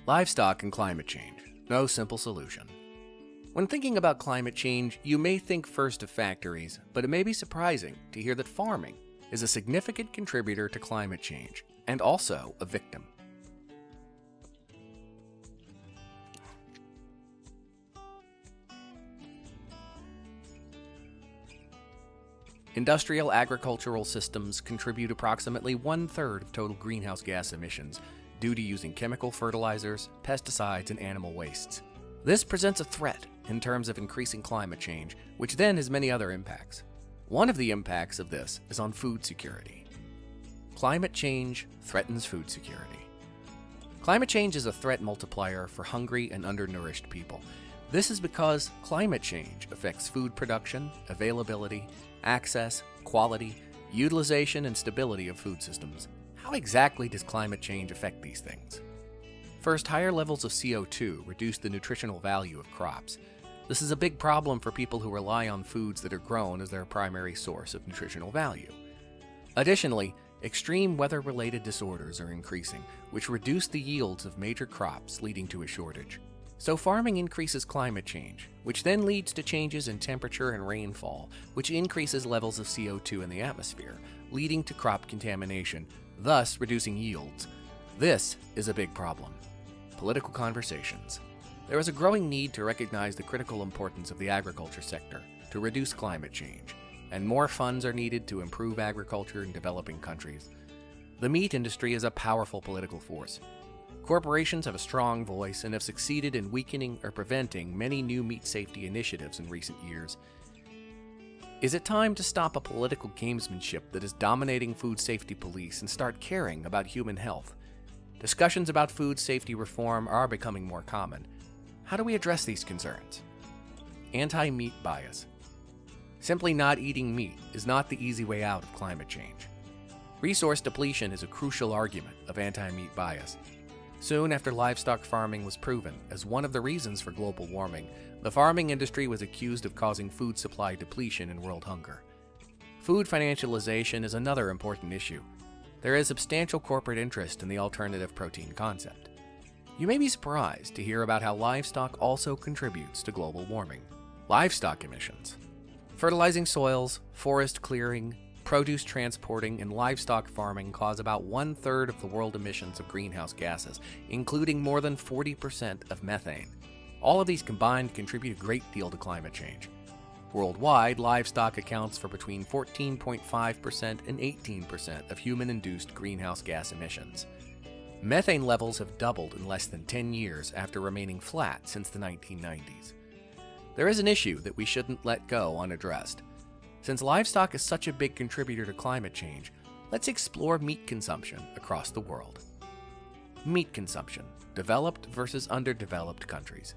Livestock and climate change. No simple solution. When thinking about climate change, you may think first of factories, but it may be surprising to hear that farming is a significant contributor to climate change and also a victim. Industrial agricultural systems contribute approximately 1/3 of total greenhouse gas emissions due to using chemical fertilizers, pesticides, and animal wastes. This presents a threat in terms of increasing climate change, which then has many other impacts. One of the impacts of this is on food security. Climate change threatens food security. Climate change is a threat multiplier for hungry and undernourished people. This is because climate change affects food production, availability, access, quality, utilization, and stability of food systems. How exactly does climate change affect these things? First, higher levels of CO2 reduce the nutritional value of crops. This is a big problem for people who rely on foods that are grown as their primary source of nutritional value. Additionally, extreme weather-related disorders are increasing, which reduce the yields of major crops, leading to a shortage. So farming increases climate change, which then leads to changes in temperature and rainfall, which increases levels of CO2 in the atmosphere, leading to crop contamination, thus reducing yields. This is a big problem. Political conversations. There is a growing need to recognize the critical importance of the agriculture sector to reduce climate change, and more funds are needed to improve agriculture in developing countries. The meat industry is a powerful political force. Corporations have a strong voice and have succeeded in weakening or preventing many new meat safety initiatives in recent years. Is it time to stop a political gamesmanship that is dominating food safety police and start caring about human health? Discussions about food safety reform are becoming more common. How do we address these concerns? Anti-meat bias. Simply not eating meat is not the easy way out of climate change. Resource depletion is a crucial argument of anti-meat bias. Soon after livestock farming was proven as one of the reasons for global warming, the farming industry was accused of causing food supply depletion and world hunger. Food financialization is another important issue. There is substantial corporate interest in the alternative protein concept. You may be surprised to hear about how livestock also contributes to global warming. Livestock emissions. Fertilizing soils, forest clearing, produce transporting, and livestock farming cause about 1/3 of the world emissions of greenhouse gases, including more than 40% of methane. All of these combined contribute a great deal to climate change. Worldwide, livestock accounts for between 14.5% and 18% of human-induced greenhouse gas emissions. Methane levels have doubled in less than 10 years after remaining flat since the 1990s. There is an issue that we shouldn't let go unaddressed. Since livestock is such a big contributor to climate change, let's explore meat consumption across the world. Meat consumption, developed versus underdeveloped countries.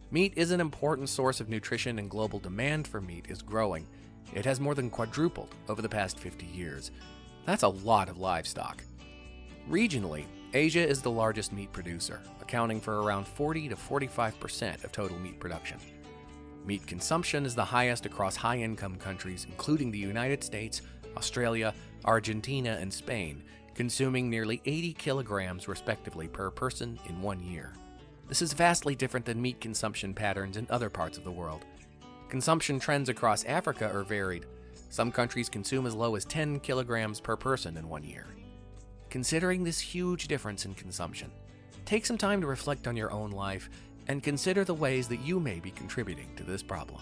Meat is an important source of nutrition, and global demand for meat is growing. It has more than quadrupled over the past 50 years. That's a lot of livestock. Regionally, Asia is the largest meat producer, accounting for around 40 to 45% of total meat production. Meat consumption is the highest across high-income countries, including the United States, Australia, Argentina, and Spain, consuming nearly 80 kilograms respectively per person in 1 year. This is vastly different than meat consumption patterns in other parts of the world. Consumption trends across Africa are varied. Some countries consume as low as 10 kilograms per person in 1 year. Considering this huge difference in consumption, take some time to reflect on your own life and consider the ways that you may be contributing to this problem.